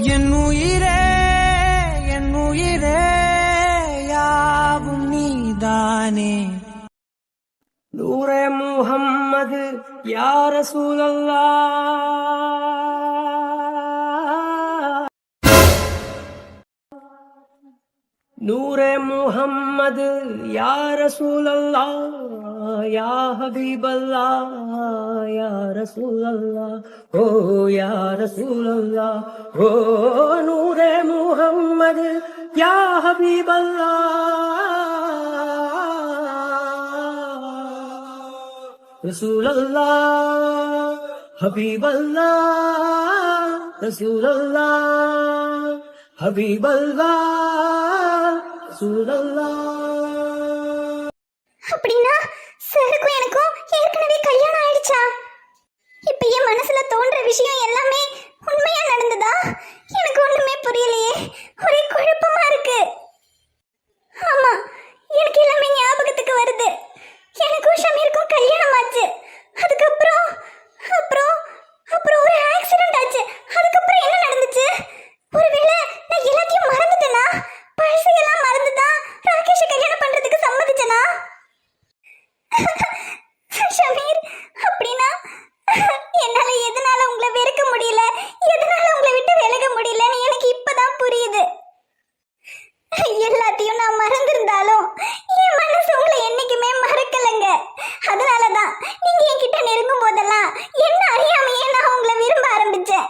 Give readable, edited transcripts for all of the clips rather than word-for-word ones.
என் உயிரே யாவும் நீதானே. நூரே முஹம்மது யா ரசூலல்லாஹ், நூரே முஹம்மது யா ரசூலல்லாஹ், யா ஹபீபல்லாஹ் யா ரசூலல்லாஹ், ஓ யா ரசூலல்லாஹ், ஓ நூரே முஹம்மது யா ஹபீபல்லாஹ் ரசூலல்லாஹ், ஹபீபல்லாஹ் ரசூலல்லாஹ், ஹபீபல்லாஹ் ரசூலல்லாஹ். அப்படின்னா சாருக்கும் எனக்கும் ஏற்கனவே கல்யாணம் ஆயிடுச்சா? இப்ப என் மனசுல தோன்ற விஷயம் எல்லாமே உண்மையா நடந்ததா? எனக்கு ஒண்ணுமே புரியலையே, ஒரே குழப்பமா இருக்கு. ஆமா, எனக்கு எல்லாமே ஞாபகத்துக்கு வருது. எனக்கும் ஷமீருக்கும் கல்யாணம் ஆச்சு. அதுக்கப்புறம் அப்புறம் அப்புறம் ஒரு ஆக்சிடென்ட் ஆச்சு. அதுக்கப்புறம் என்ன நடந்துச்சு? ஒருவேளை நான் எல்லாத்தையும் மறந்துட்டேனா? பழசையெல்லாம் மறந்துதான் ராகேஷை கல்யாணம் பண்றதுக்கு சம்மதிச்சனா? ஷமீர், அப்படின்னா என்னால எதனால உங்களை வெறுக்க முடியல, எதனால உங்களை விட்டு விலக முடியலன்னு எனக்கு இப்பதான் புரியுது. எல்லாத்தையும் நான் மறந்திருந்தாலும் என் மனசு உங்களை என்னைக்குமே மறக்கலங்க. அதனாலதான் நீங்க என்கிட்ட நெருங்கும் போதெல்லாம் என்ன அறியாமையே நான் உங்களை விரும்ப ஆரம்பிச்சேன்.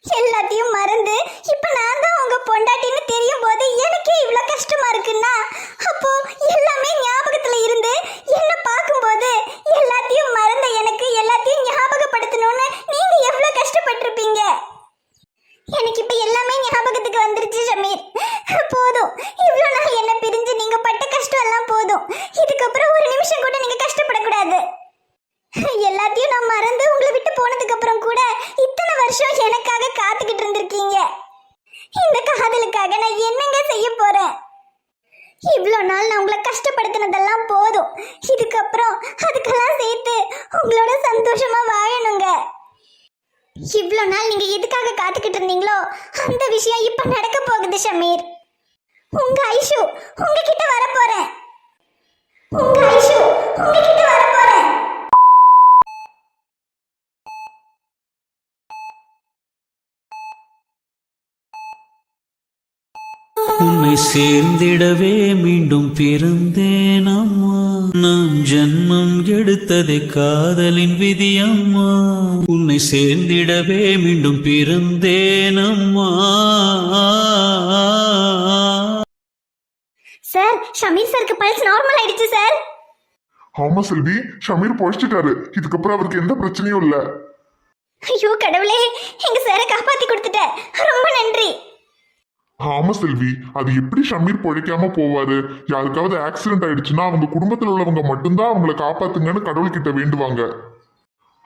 எல்லாத்தையும் மறந்து இப்ப நான் தான் உங்க பொண்டாட்டின்னு தெரியும் போது எனக்கே இவ்வளவு கஷ்டமா இருக்குன்னா, அப்போ எல்லாமே ஞாபகத்துல இருந்து என்ன பார்க்கும்போது எல்லாத்தையும் மறந்த எனக்கு எல்லாத்தையும் ஞாபகப்படுத்தணும்னு நீங்க எவ்வளவு கஷ்டப்பட்டிருப்பீங்க. எனக்கு இப்ப எல்லாமே ஞாபகத்துக்கு வந்துருச்சு ஷமீர். போதும், இவ்வளவு நாள் என்ன பிரிஞ்சு நீங்க பட்ட கஷ்டம் எல்லாம் போதும். இதுக்கப்புறம் ஒரு நிமிஷம் கூட நீங்க கஷ்டப்படக்கூடாது. எல்லாத்தையும் நான் மறந்து உங்களை விட்டு போனதுக்கு அப்புறம் கூட இத்தனை வருஷம் எனக்காக காத்துக்கிட்டு இருந்திருக்கீங்க. இந்த காதலுக்காக நான் என்னங்க செய்ய போறேன்? இவ்வளோ நாள் நான் உங்களை கஷ்டப்படுத்தினதெல்லாம் போதும். இதுக்கப்புறம் அதுக்கெல்லாம் சேர்த்து உங்களோட சந்தோஷமா வாழணுங்க. இவ்வளோ நாள் நீங்க எதுக்காக காத்துக்கிட்டு இருந்தீங்களோ அந்த விஷயம் இப்ப நடக்க போகுது ஷமீர். உங்க ஐஷு உங்ககிட்ட வர போறேன். உங்க ஐஷு உங்ககிட்ட வர போறேன். உன்னை சேர்ந்திடவே மீண்டும் பிறந்தேன் அம்மா. நான் ஜன்மம் எடுத்ததே காதலின் விதி அம்மா. உன்னை சேர்ந்திடவே மீண்டும் பிறந்தேன் அம்மா. சார், ஷமீர் சாருக்கு பல்ஸ் நார்மல் ஆயிடுச்சு சார். ஆமா செல்வி, ஷமீர் பொழைச்சிட்டாரு. இதுக்கப்புறம் அவருக்கு எந்த பிரச்சனையும் இல்ல. ஐயோ கடவுளே, எங்க சாரை காப்பாத்தி கொடுத்துட்ட, ரொம்ப நன்றி. ஆமா செல்வி, அது எப்படி ஷமீர் பொழைக்காம போவாரு? யாருக்காவது ஆக்சிடென்ட் ஆயிடுச்சுன்னா அவங்க குடும்பத்துல உள்ளவங்க மட்டும்தான் அவங்கள காப்பாத்துங்கன்னு கடவுள்கிட்ட வேண்டுவாங்க.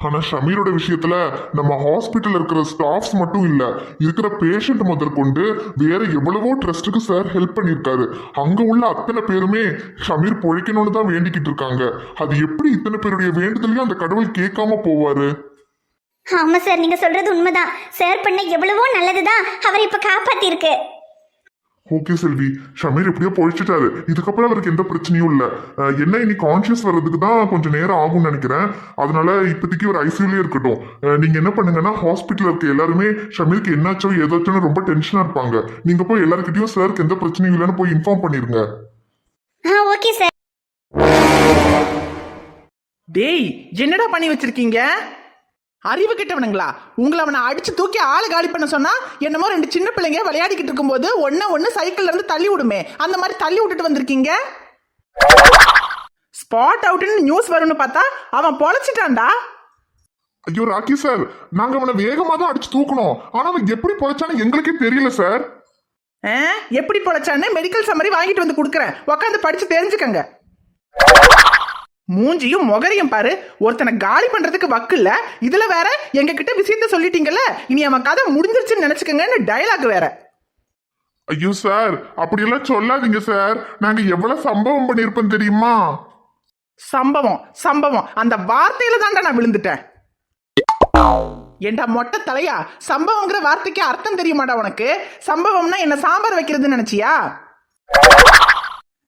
ஆனா ஷமீரோட விஷயத்துல நம்ம ஹாஸ்பிட்டல் இருக்கிற ஸ்டாஃப்ஸ் மட்டும் இல்ல, இருக்கிற பேஷண்ட் முதற்கொண்டு வேற எவ்வளவோ ட்ரஸ்ட்டுக்கு சார் ஹெல்ப் பண்ணியிருக்காரு. அங்க உள்ள அத்தனை பேருமே ஷமீர் பொழைக்கணும்னு தான் வேண்டிக்கிட்டு இருக்காங்க. அது எப்படி இத்தனை பேருடைய வேண்டுதலையும் அந்த கடவுள் கேட்காம போவாரு? ஆமா சார், நீங்க சொல்றது உண்மைதான். சார் பண்ண எவ்வளவோ நல்லதுதான் அவர் இப்ப காப்பாத்தி இருக்கு. ஓகே செல்வி, ஷமீர் எப்படியோ பொழிச்சிட்டாரு. இதுக்கப்புறம் அவருக்கு எந்த பிரச்சனையும் இல்லை. என்ன இனி கான்சியஸ் வர்றதுக்கு தான் கொஞ்சம் நேரம் ஆகும்னு நினைக்கிறேன். அதனால இப்போதைக்கு ஒரு ஐசியூலேயே இருக்கட்டும். நீங்க என்ன பண்ணுங்கன்னா, ஹாஸ்பிட்டல் இருக்க எல்லாருமே ஷமீருக்கு என்னாச்சோ ஏதாச்சும் ரொம்ப டென்ஷனா இருப்பாங்க. நீங்க போய் எல்லாருக்கிட்டையும் சாருக்கு எந்த பிரச்சனையும் இல்லைன்னு போய் இன்ஃபார்ம் பண்ணிருங்க. Okay sir. டேய், என்னடா பண்ணி வச்சிருக்கீங்க? அறிவு கிட்டவனுங்களா? உங்களை அவனை அடிச்சு தூக்கி ஆளு காலி பண்ண சொன்னா என்னமோ ரெண்டு சின்ன பிள்ளைங்க விளையாடிக்கிட்டு இருக்கும்போது ஒன்னு சைக்கிள்ல இருந்து தள்ளி விடுமே, அந்த மாதிரி தள்ளி விட்டுட்டு வந்திருக்கீங்க. ஸ்பாட் அவுட்னு நியூஸ் வரும்னு பார்த்தா அவன் பொழைச்சிட்டான்டா. ஐயோ ராக்கி சார், நாங்க அவனை வேகமா தான் அடிச்சு தூக்கணும். ஆனா அவன் எப்படி பொழைச்சான்னு எங்களுக்கே தெரியல சார். எப்படி பொழைச்சான்னு மெடிக்கல் சம்மரி வாங்கிட்டு வந்து கொடுக்குறேன், உட்காந்து படிச்சு தெரிஞ்சுக்கங்க. மூஞ்சியும் முகரையும் பாரு, ஒருத்தனை காலி பண்றதுக்கு வக்கு இல்ல. இதுல வேற எங்க கிட்ட விஷயத்த சொல்லிட்டீங்கல்ல, இனி அவன் கதை முடிஞ்சிருச்சுன்னு நினைச்சுக்கங்கன்னு டயலாக் வேற. ஐயோ சார், அப்படியெல்லாம் சொல்லாதீங்க சார். நாங்க எவ்வளவு சம்பவம் பண்ணிருப்போம் தெரியுமா? சம்பவம் அந்த வார்த்தையில தான்டா நான் விழுந்துட்டேன். ஏண்டா மொட்டை தலையா, சம்பவங்கிற வார்த்தைக்கு அர்த்தம் தெரியுமாடா உனக்கு? சம்பவம்னா என்ன சாம்பார் வைக்கிறதுன்னு நினைச்சியா?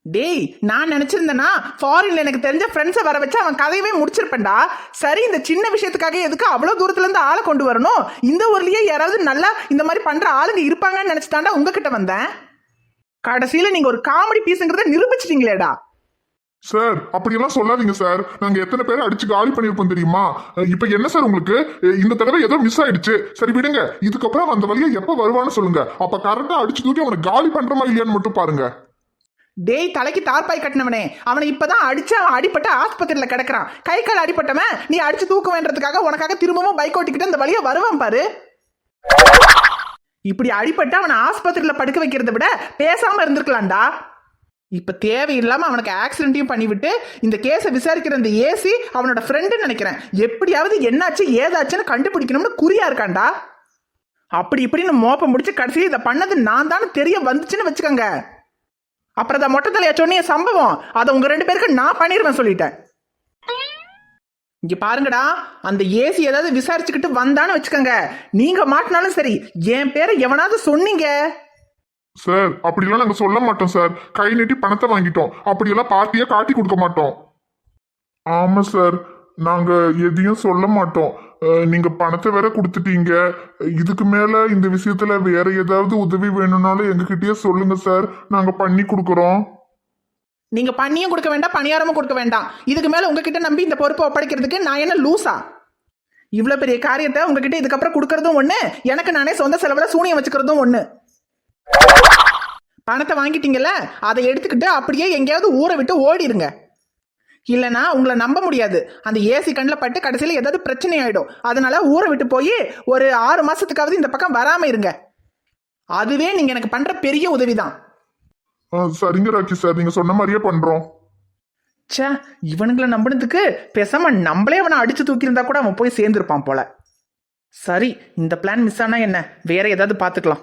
டேய், நான் நினைச்சிருந்தேன்னா ஃபாரின்ல எனக்கு தெரிஞ்ச ஃப்ரெண்ட்ஸை வர வச்சு அவன் கதையவே முடிச்சிருப்பேன்டா. சரி, இந்த சின்ன விஷயத்துக்காக எதுக்கு அவ்வளோ தூரத்துல இருந்து ஆளை கொண்டு வரணும்? இந்த ஊர்லயே யாராவது நல்லா இந்த மாதிரி பண்ற ஆளுங்க இருப்பாங்கன்னு நினைச்சுதான்டா உங்ககிட்ட வந்தேன். கடைசியில நீங்க ஒரு காமெடி பீஸுங்கிறத நிரூபிச்சிட்டீங்களேடா. சார் அப்படியெல்லாம் சொல்லாதீங்க சார். நாங்க எத்தனை பேரை அடிச்சு காலி பண்ணிருப்போம் தெரியுமா? இப்ப என்ன சார் உங்களுக்கு? இந்த தடவை ஏதோ மிஸ் ஆயிடுச்சு. சரி விடுங்க, இதுக்கப்புறம் அந்த வழியை எப்ப வருவான்னு சொல்லுங்க. அப்ப கரெக்டா அடிச்சு தூக்கி அவனை காலி பண்றமா இல்லையான்னு மட்டும் பாருங்க. டேய், தலைக்கு தார்பாய் கட்டினவனே, அவனை இப்பதான் அடிச்சு அவன் அடிப்பட்டு ஆஸ்பத்திரியில கிடக்குறான். கை கால் அடிப்பட்டவன் நீ அடிச்சு தூக்க வேண்டதுக்காக உனக்காக திரும்பவும் பைக் ஓட்டிக்கிட்டு அந்த வழியா வருவான் பாரு. இப்படி அடிப்பட்டு அவனை ஆஸ்பத்திரியில படுக்க வைக்கிறத விட பேசாம இருந்திருக்கலாம்டா. இப்ப தேவையில்லாம அவனுக்கு ஆக்சிடென்ட்டையும் பண்ணிவிட்டு இந்த கேஸை விசாரிக்கிற இந்த ஏசி அவனோட ஃப்ரெண்டுன்னு நினைக்கிறேன். எப்படியாவது என்னாச்சு ஏதாச்சுன்னு கண்டுபிடிக்கணும்னு குறியா இருக்கான்டா. அப்படி இப்படின்னு மோப்பம் முடிச்சு கடைசி இதை பண்ணது நான் தானே தெரிய வந்துச்சுன்னு வச்சுக்கோங்க. அப்புறம் அதை மொட்டை தலையா சொன்னிய சம்பவம், அதை உங்க 2 பேருக்கு நான் பண்ணிடுவேன் சொல்லிட்டேன். இங்க பாருங்கடா, அந்த ஏசி ஏதாவது விசாரிச்சுக்கிட்டு வந்தான்னு வச்சுக்கோங்க, நீங்க மாட்டினாலும் சரி என் பேரை எவனாவது சொன்னீங்க. சார் அப்படியெல்லாம் நாங்க சொல்ல மாட்டோம் சார். கை நீட்டி பணத்தை வாங்கிட்டோம். அப்படியெல்லாம் பார்ட்டியா காட்டி கொடுக்க மாட்டோம். ஆமா சார், நாங்க எதையும் சொல்ல மாட்டோம். நீங்க பணத்தை வேற கொடுத்துட்டீங்க. இதுக்கு மேல இந்த விஷயத்துல வேற ஏதாவது உதவி வேணும்னாலும் எங்ககிட்டயே சொல்லுங்க சார், நாங்க பண்ணி கொடுக்குறோம். நீங்க பண்ணியும் கொடுக்க வேண்டாம், பணியாரமும் கொடுக்க வேண்டாம். இதுக்கு மேல உங்ககிட்ட நம்பி இந்த பொறுப்பை ஒப்படைக்கிறதுக்கு நான் என்ன லூசா? இவ்வளவு பெரிய காரியத்தை உங்ககிட்ட இதுக்கப்புறம் கொடுக்கறதும் ஒண்ணு, எனக்கு நானே சொந்த செலவுல சூனியம் வச்சுக்கிறதும் ஒண்ணு. பணத்தை வாங்கிட்டீங்கல்ல, அதை எடுத்துக்கிட்டு அப்படியே எங்கேயாவது ஊரை விட்டு ஓடிடுங்க. இல்லைன்னா உங்களை நம்ப முடியாது. அந்த ஏசி கண்ணில் பட்டு கடைசியில் ஏதாவது பிரச்சனை ஆயிடும். அதனால ஊரை விட்டு போய் ஒரு 6 மாசத்துக்காவது இந்த பக்கம் வராம இருங்க. அதுவே நீங்க எனக்கு பண்ற பெரிய உதவிதான். சரிங்க ராக்கி சார், நீங்க சொன்ன மாதிரியே பண்றோம். ச்சே, இவனுங்களை நம்பினதுக்கு பேசாம நம்மளே அவனை அடிச்சு தூக்கியிருந்தா கூட அவன் போய் சேர்ந்துருப்பான் போல. சரி, இந்த பிளான் மிஸ் ஆனா என்ன, வேற ஏதாவது பார்த்துக்கலாம்.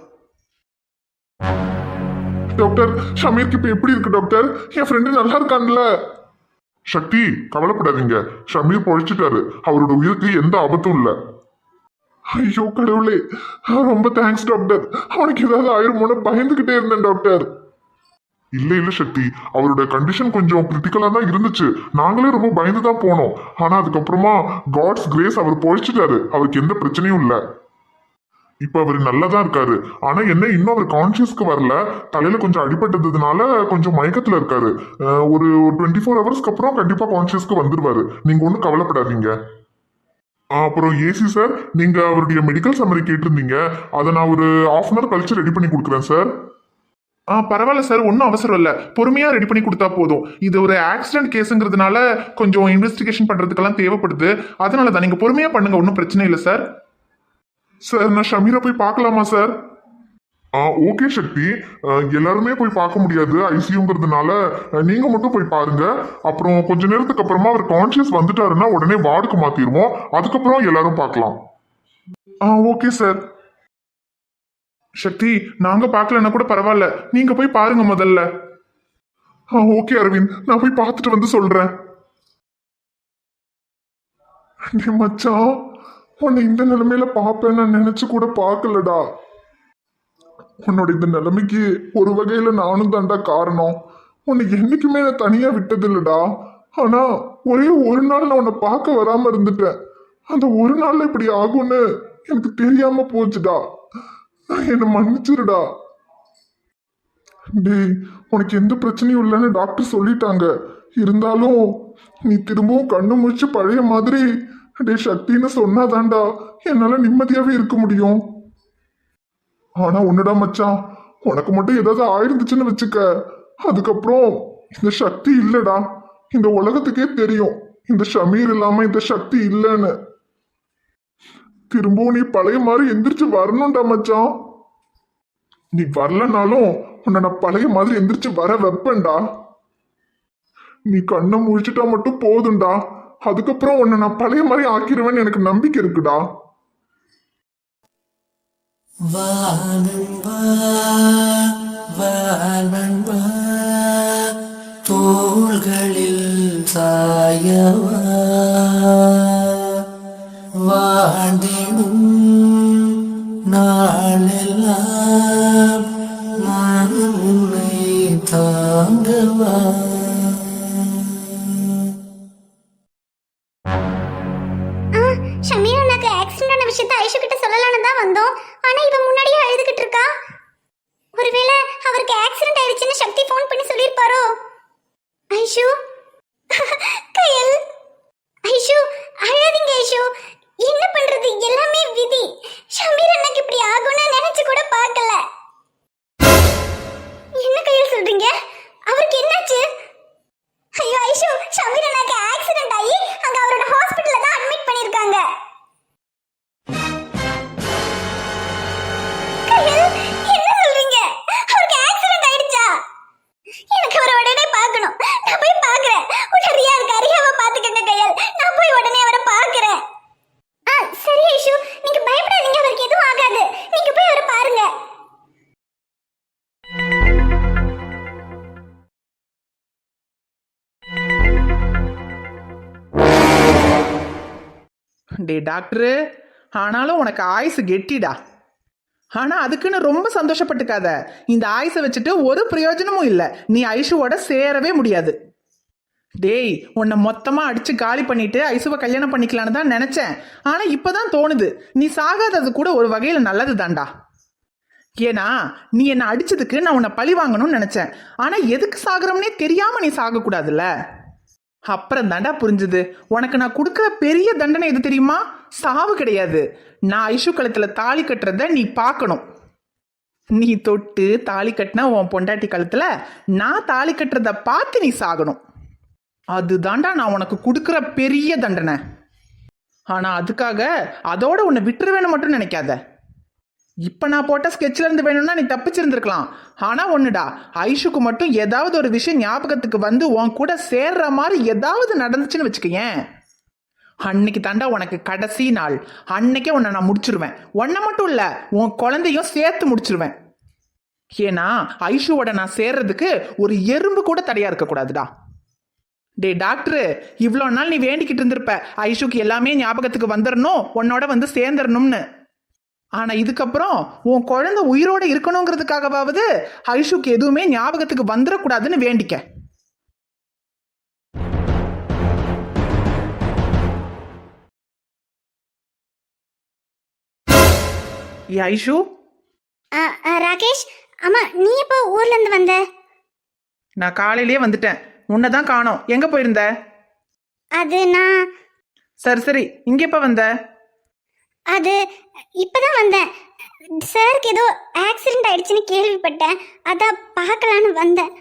டாக்டர், ஷமீருக்கு இப்ப எப்படி இருக்கு டாக்டர்? என் ஃப்ரெண்டு நல்லா இருக்கான்ல? சக்தி, கவலைப்படாதீங்க. ஷமீர் பொழைச்சிட்டாரு. அவரோட உயிருக்கு எந்த ஆபத்தும் இல்ல. ஐயோ கடவுளே, ரொம்ப தேங்க்ஸ் டாக்டர். அவனுக்கு ஏதாவது ஆயிருமோன்னு பயந்துகிட்டே இருந்தேன் டாக்டர். இல்ல சக்தி, அவரோட கண்டிஷன் கொஞ்சம் கிரிட்டிக்கலா தான் இருந்துச்சு. நாங்களே ரொம்ப பயந்து தான் போனோம். ஆனா அதுக்கப்புறமா காட்ஸ் கிரேஸ் அவர் பொழைச்சிட்டாரு. அவருக்கு எந்த பிரச்சனையும் இல்லை. இப்ப அவர் நல்லாதான் இருக்காரு. ஆனா என்ன, இன்னும் அவர் கான்சியஸ்க்கு வரல. தலையில கொஞ்சம் அடிபட்டதுனால கொஞ்சம் மயக்கத்துல இருக்காரு. ஒரு 24 ஹவர்ஸ்க்கு அப்புறம் கண்டிப்பா கான்சியஸ்க்கு வந்துருவாரு. நீங்க ஒன்றும் கவலைப்படாதீங்க. அப்புறம் ஏசி சார், நீங்க அவருடைய மெடிக்கல் சம்மரி கேட்டிருந்தீங்க. அதை நான் ஒரு 1/2 hour கழிச்சு ரெடி பண்ணி கொடுக்குறேன் சார். பரவாயில்ல சார், ஒன்றும் அவசரம் இல்லை. பொறுமையாக ரெடி பண்ணி கொடுத்தா போதும். இது ஒரு ஆக்சிடென்ட் கேஸுங்கிறதுனால கொஞ்சம் இன்வெஸ்டிகேஷன் பண்ணுறதுக்கெல்லாம் தேவைப்படுது. அதனால தான் நீங்கள் பொறுமையாக பண்ணுங்க, ஒன்றும் பிரச்சனை இல்லை சார். சார், நான் ஷமீரை போய் பார்க்கலாமா சார்? ஓகே சக்தி, எல்லாருமே போய் பார்க்க முடியாது ஐசியூங்கிறதுனால, நீங்க மட்டும் போய் பாருங்க. அப்புறம் கொஞ்ச நேரத்துக்கு அப்புறமா அவர் கான்சியஸ் வந்துட்டாருன்னா உடனே வார்டுக்கு மாத்திடுவோம். அதுக்கப்புறம் எல்லாரும் பார்க்கலாம். Okay sir. சக்தி, நாங்க பார்க்கலன்னா கூட பரவாயில்ல, நீங்க போய் பாருங்க முதல்ல. ஓகே அரவிந்த், நான் போய் பார்த்துட்டு வந்து சொல்றேன். மச்சான், உன்னை இந்த நிலைமையில பார்ப்பேன்னு நான் நினைச்சு கூட பார்க்கலடா. உன்னோட இந்த நிலைமைக்கு ஒரு வகையில நானும் தாண்டா காரணம். உன்னை என்னைக்குமே நான் தனியா விட்டது இல்லடா. ஆனா ஒரே ஒரு நாள் நான் உன்னை பார்க்க வராம இருந்துட்டேன். அந்த ஒரு நாள்ல இப்படி ஆகும்னு எனக்கு தெரியாம போச்சுடா. என்னை மன்னிச்சிருடா. டேய், உனக்கு எந்த பிரச்சனையும் இல்லைன்னு டாக்டர் சொல்லிட்டாங்க. இருந்தாலும் நீ திரும்பவும் கண்ணு முடிச்சு பழைய மாதிரி டே சக்தின்னு சொன்னாதான்டா என்னால நிம்மதியாவே இருக்க முடியும். ஆனா ஒண்ணுடா மச்சான், உனக்கு மட்டும் ஏதாவது ஆயிருந்துச்சுன்னு வச்சுக்க, அதுக்கப்புறம் இந்த சக்தி இல்லடா. இந்த உலகத்துக்கே தெரியும் இந்த ஷமீர் இல்லாம இந்த சக்தி இல்லைன்னு. திரும்பவும் நீ பழைய மாதிரி எந்திரிச்சு வரணும்டா மச்சான். நீ வரலனாலும் உன்னை நான் பழைய மாதிரி எந்திரிச்சு வர வைப்பேன்டா. நீ கண்ணை முழிச்சுட்டா மட்டும் போதும்டா. அதுக்கப்புறம் உன்னை நான் பழைய மாதிரி ஆக்கிடுவேன்னு எனக்கு நம்பிக்கை இருக்குடா. தோள்களில் சாயவா வாழ்ந்திடும் நாளெல்லாம் நான் உன்னை தாங்கவா. ஷமீர் அண்ணாக்கு ஆக்சிடென்ட் ஆன விஷயத்த ஐஷு கிட்ட சொல்லலாம்னு தான் வந்தோம். ஆனா இவ முன்னாடியே அழுதுகிட்டு இருக்கா. ஒருவேளை அவருக்கு ஆக்சிடென்ட் ஆயிடுச்சுன்னு சக்தி ஃபோன் பண்ணி சொல்லிருப்பாரோ? ஐஷு கயல், ஐஷு அழாதீங்க ஐஷு. என்ன பண்றது, எல்லாமே விதி. ஷமீர் அண்ணாக்கு இப்படி ஆகும்னு நினைச்சு கூட பார்க்கல. என்ன கயல் சொல்றீங்க? அவருக்கு என்னாச்சு? ஐயோ ஐஷு, ஷமீர் அண்ணாக்கு ஆக்சிடென்ட் ஆகி அங்க அவரோட ஹாஸ்பிடல்ல தான் அட்மிட் பண்ணிருக்காங்க. கயல், என்ன சொல்றீங்க? அவருக்கு ஆக்சிடென்ட் ஆயிடுச்சா? எனக்கு அவரை உடனே பார்க்கணும். நான் போய் பார்க்கறேன். உடனே ரியா இருக்கு, ரியாவை பார்த்துக்கங்க கயல். நான் போய் உடனே அவரை பார்க்கறேன். சரி ஐஷு, நீங்க பயப்படாதீங்க, அவருக்கு எதுவும் ஆகாது. நீங்க போய் அவரை பாருங்க. டே டாக்டரு, ஆனாலும் உனக்கு ஆயுசு கெட்டிடா. ஆனா அதுக்குன்னு ரொம்ப சந்தோஷப்பட்டுக்காத. இந்த ஆயுசை வச்சுட்டு ஒரு பிரயோஜனமும் இல்லை. நீ ஐஷுவோட சேரவே முடியாது. டேய், உன்னை மொத்தமா அடிச்சு காலி பண்ணிட்டு ஐசுவை கல்யாணம் பண்ணிக்கலான்னு தான் நினைச்சேன். ஆனா இப்பதான் தோணுது, நீ சாகாதது கூட ஒரு வகையில நல்லது தான்டா. ஏன்னா நீ என்னை அடிச்சதுக்கு நான் உன்னை பழி வாங்கணும்னு நினைச்சேன். ஆனா எதுக்கு சாகுறோம்னே தெரியாம நீ சாகக்கூடாதுல்ல. அப்புறம் தாண்டா புரிஞ்சுது, உனக்கு நான் கொடுக்குற பெரிய தண்டனை எது தெரியுமா? சாவு கிடையாது. நான் ஐஷு கழுத்துல தாலி கட்டுறத நீ பார்க்கணும். நீ தொட்டு தாலி கட்டினா உன் பொண்டாட்டி கழுத்துல நான் தாலி கட்டுறத பார்த்து நீ சாகணும். அதுதான்டா நான் உனக்கு கொடுக்குற பெரிய தண்டனை. ஆனா அதுக்காக அதோட உன்னை விட்டுருவேன்னு மட்டும் நினைக்காத. இப்ப நான் போட்ட ஸ்கெட்ச்ல இருந்து வேணும்னா நீ தப்பிச்சிருந்திருக்கலாம். ஆனா ஒண்ணுடா, ஐஷுக்கு மட்டும் ஏதாவது ஒரு விஷயம் ஞாபகத்துக்கு வந்து உன் கூட சேர்ற மாதிரி ஏதாவது நடந்துச்சுன்னு வச்சுக்கேன், அன்னைக்கு தாண்டா உனக்கு கடைசி நாள். அன்னைக்கே உன்னை நான் முடிச்சிருவேன். உன்னை மட்டும் இல்ல, உன் குழந்தையும் சேர்த்து முடிச்சிருவேன். ஏன்னா ஐஷுவோட நான் சேர்றதுக்கு ஒரு எறும்பு கூட தடையா இருக்கக்கூடாதுடா. டே டாக்டரு, இவ்வளோ நாள் நீ வேண்டிக்கிட்டு இருந்திருப்ப ஐஷுக்கு எல்லாமே ஞாபகத்துக்கு வந்துடணும், உன்னோட வந்து சேர்ந்துடணும்னு. ஆனா இதுக்கப்புறம் உன் குழந்தை உயிரோட இருக்கணுங்கிறதுக்காகவாவது ஐஷுக்கு எதுவுமே ஞாபகத்துக்கு வந்துடக்கூடாதுன்னு வேண்டிக்க. ஐஷு. ராகேஷ், அம்மா நீ எப்போ ஊர்ல இருந்து வந்த? நான் காலையிலேயே வந்துட்டேன். உன்னதான் காணோம். எங்க போயிருந்த? அது நான் சரி இங்க எப்ப வந்த? அது இப்பதான் வந்தேன். சாருக்கு ஏதோ ஆக்சிடென்ட் ஆயிடுச்சுன்னு கேள்விப்பட்டேன், அதான் பார்க்கலான்னு வந்தேன்.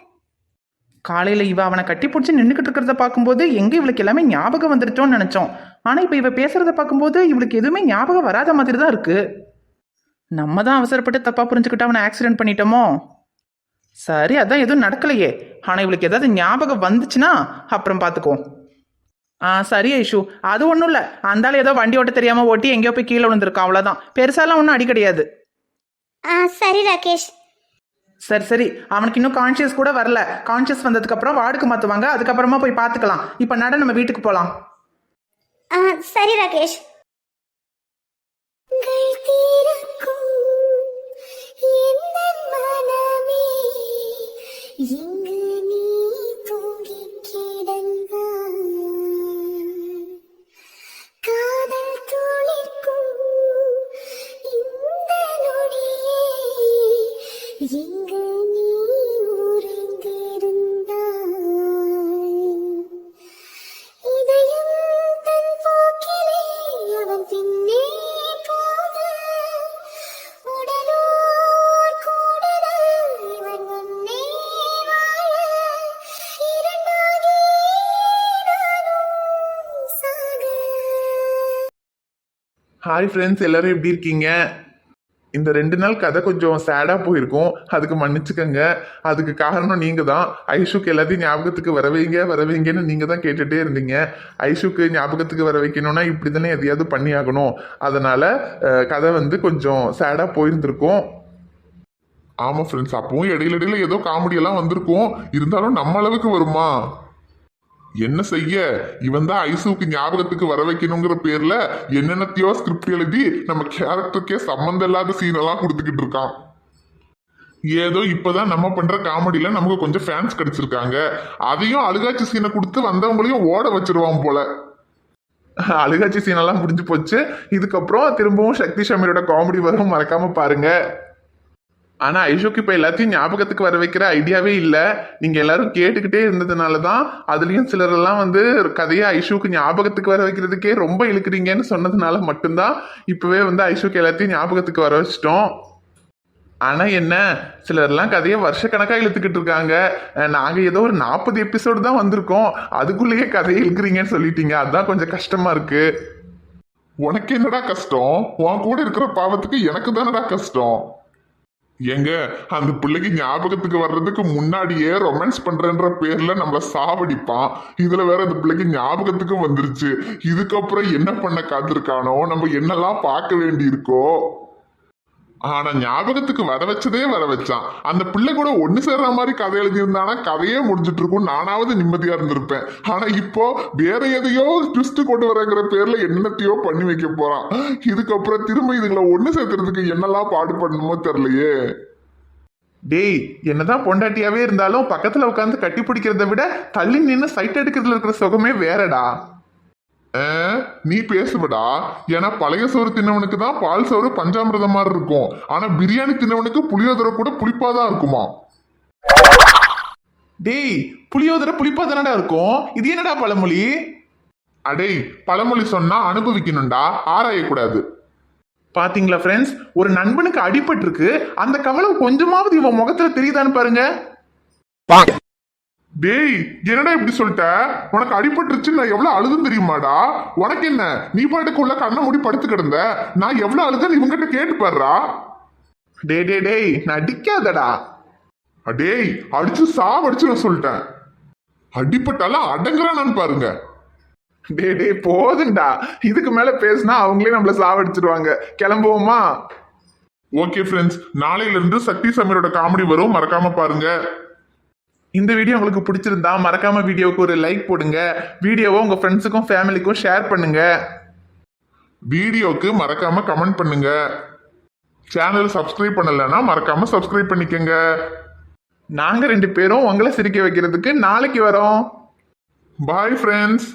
காலையில இவ அவனை கட்டி பிடிச்சி நின்றுக்கிட்டு இருக்கிறத பார்க்கும்போது எங்க இவளுக்கு எல்லாமே ஞாபகம் வந்துருச்சோன்னு நினைச்சோம். ஆனா இப்ப இவ பேசுறத பார்க்கும்போது இவளுக்கு எதுவுமே ஞாபகம் வராத மாதிரி தான் இருக்கு. நம்ம தான் அவசரப்பட்டு தப்பா புரிஞ்சுக்கிட்டு அவனை ஆக்சிடென்ட் பண்ணிட்டோமோ? சரி, அதான் எதுவும் நடக்கலையே. ஆனா இவளுக்கு ஏதாவது ஞாபகம் வந்துச்சுன்னா அப்புறம் பார்த்துக்குவோம். சரி ஐஷு, அது ஒன்றும் இல்லை. அந்தாலும் ஏதோ வண்டி ஓட்ட தெரியாம ஓட்டி எங்கேயோ போய் கீழே விழுந்திருக்கான், அவ்வளோதான். பெருசாலாம் ஒன்றும் அடி கிடையாது. சரி ராகேஷ். சரி, அவனுக்கு இன்னும் கான்சியஸ் கூட வரல. கான்சியஸ் வந்ததுக்கு அப்புறம் வார்டுக்கு மாற்றுவாங்க, அதுக்கப்புறமா போய் பார்த்துக்கலாம். இப்போ நட, நம்ம வீட்டுக்கு போகலாம். சரி ராகேஷ். ஹாய் ஃப்ரெண்ட்ஸ், எல்லாரும் எப்படி இருக்கீங்க? இந்த 2 நாள் கதை கொஞ்சம் சேடாக போயிருக்கும், அதுக்கு மன்னிச்சுக்கங்க. அதுக்கு காரணம் நீங்கள் தான். ஐஷுக்கு எல்லாத்தையும் ஞாபகத்துக்கு வரவைங்கன்னு நீங்கள் தான் கேட்டுகிட்டே இருந்தீங்க. ஐஷுக்கு ஞாபகத்துக்கு வர வைக்கணும்னா இப்படி தானே எதையாவது பண்ணி ஆகணும். அதனால் கதை கொஞ்சம் சேடாக போயிருந்திருக்கும். ஆமாம் ஃப்ரெண்ட்ஸ், அப்பவும் இடையில ஏதோ காமெடியெல்லாம் வந்திருக்கும். இருந்தாலும் நம்ம அளவுக்கு வருமா? என்ன செய்ய, இவன் தான் ஐசுவுக்கு ஞாபகத்துக்கு வர வைக்கணுங்கிற பேர்ல என்னென்னத்தையோ ஸ்கிரிப்ட் எழுதி நம்ம கேரக்டருக்கே சம்மந்தம் இல்லாத சீனெல்லாம் கொடுத்துக்கிட்டு இருக்கான். ஏதோ இப்பதான் நம்ம பண்ற காமெடியில நமக்கு கொஞ்சம் ஃபேன்ஸ் கிடைச்சிருக்காங்க, அதையும் அழுகாட்சி சீனை கொடுத்து வந்தவங்களையும் ஓட வச்சிருவான் போல. அழுகாட்சி சீனெல்லாம் முடிஞ்சு போச்சு. இதுக்கப்புறம் திரும்பவும் சக்தி ஷமீரோட காமெடி வரும், மறக்காம பாருங்க. ஆனா ஐஷுக்கு இப்ப எல்லாத்தையும் ஞாபகத்துக்கு வர வைக்கிற ஐடியாவே இல்லை. நீங்க எல்லாரும் கேட்டுக்கிட்டே இருந்ததுனாலதான் அதுலயும் சிலரெல்லாம் வந்து கதையை ஐஷுக்கு ஞாபகத்துக்கு வர வைக்கிறதுக்கே ரொம்ப இழுக்கிறீங்கன்னு சொன்னதுனால மட்டும்தான் இப்பவே வந்து ஐஷுக்கு எல்லாத்தையும் ஞாபகத்துக்கு வர வச்சிட்டோம். ஆனா என்ன, சிலர்லாம் கதையை வருஷக்கணக்கா இழுத்துக்கிட்டு இருக்காங்க. நாங்க ஏதோ ஒரு 40 எபிசோடு தான் வந்திருக்கோம், அதுக்குள்ளேயே கதையை இழுக்கிறீங்கன்னு சொல்லிட்டீங்க. அதுதான் கொஞ்சம் கஷ்டமா இருக்கு. உனக்கு என்னடா கஷ்டம்? உன் கூட இருக்கிற பாவத்துக்கு எனக்கு தானடா கஷ்டம். எங்க அந்த பிள்ளைக்கு ஞாபகத்துக்கு வர்றதுக்கு முன்னாடியே ரொமான்ஸ் பண்றேன்ற பேர்ல நம்மள சாவடிப்பான். இதுல வேற அந்த பிள்ளைக்கு ஞாபகத்துக்கு வந்துருச்சு. இதுக்கப்புறம் என்ன பண்ண காத்திருக்கானோ, நம்ம என்னெல்லாம் பார்க்க வேண்டி இருக்கோ. ஆனா ஞாபகத்துக்கு வர வச்சதே வர வச்சான். அந்த பிள்ளை கூட ஒண்ணு சேர்ற மாதிரி கதை எழுதியிருந்தானா கதையே முடிஞ்சிட்டு இருக்கும், நானாவது நிம்மதியா இருந்திருப்பேன். ஆனா இப்போ வேற எதையோ ட்விஸ்ட் கொண்டு வரங்கிற பேர்ல என்னத்தையோ பண்ணி வைக்க போறான். இதுக்கப்புறம் திரும்ப இதுங்களை ஒண்ணு சேர்த்துறதுக்கு என்னெல்லாம் பாடுபடணுமோ தெரியலையே. டேய், என்னதான் பொண்டாட்டியாவே இருந்தாலும் பக்கத்துல உட்காந்து கட்டி பிடிக்கிறத விட தள்ளி நின்று சைட் எடுக்கிறதுல இருக்கிற சுகமே வேறடா. நீ பேசுவடா. ஏன்னா பழைய சோறு தின்னவனுக்கு தான் பால் சோறு பஞ்சாமிரதம் மாதிரி இருக்கும், ஆனா பிரியாணி தின்னவனுக்கு புளியோதரை கூட புளிப்பாதான் இருக்குமா. டேய், புளியோதரை புளிப்பா தானடா இருக்கும், இது என்னடா பழமொழி? அடே, பழமொழி சொன்னா அனுபவிக்கணும்டா, ஆராயக்கூடாது. பாத்தீங்களா ஃப்ரெண்ட்ஸ், ஒரு நண்பனுக்கு அடிபட்டு இருக்கு, அந்த கவலை கொஞ்சமாவது இவன் முகத்துல தெரியுதான்னு பாருங்க. டேய், என்னடா இப்படி சொல்லிட்ட? உனக்கு அடிபட்டுருச்சு, நான் எவ்வளவு அழுதுன்னு தெரியுமாடா? உனக்கு என்ன, நீ பாட்டுக்குள்ள கண்ணை மூடி படுத்து கிடந்த, நான் எவ்வளவு அழுதுன்னு இவங்கிட்ட கேட்டு பாடுறா. டேய் நடிக்காதடா. டேய், அடிச்சு சாவடிச்சு நான் சொல்லிட்டேன். அடிப்பட்டாலும் அடங்குறானான்னு பாருங்க. டேய் போதுண்டா, இதுக்கு மேல பேசினா அவங்களே நம்மள சாவடிச்சிருவாங்க. கிளம்புவோமா? ஓகே ஃப்ரெண்ட்ஸ், நாளையில இருந்து சக்தி சமீரோட காமெடி வரும், மறக்காம பாருங்க. இந்த வீடியோ உங்களுக்கு பிடிச்சிருந்தா மறக்காம வீடியோவுக்கு ஒரு லைக் போடுங்க. வீடியோவை உங்க ஃப்ரெண்ட்ஸுக்கும் ஃபேமிலிக்கும் ஷேர் பண்ணுங்க. வீடியோக்கு மறக்காம கமெண்ட் பண்ணுங்க. சேனல் சப்ஸ்கிரைப் பண்ணலைன்னா மறக்காம சப்ஸ்கிரைப் பண்ணிக்கங்க. நாங்க 2 பேரும் உங்களை சிரிக்க வைக்கிறதுக்கு நாளைக்கு வரோம். Bye friends.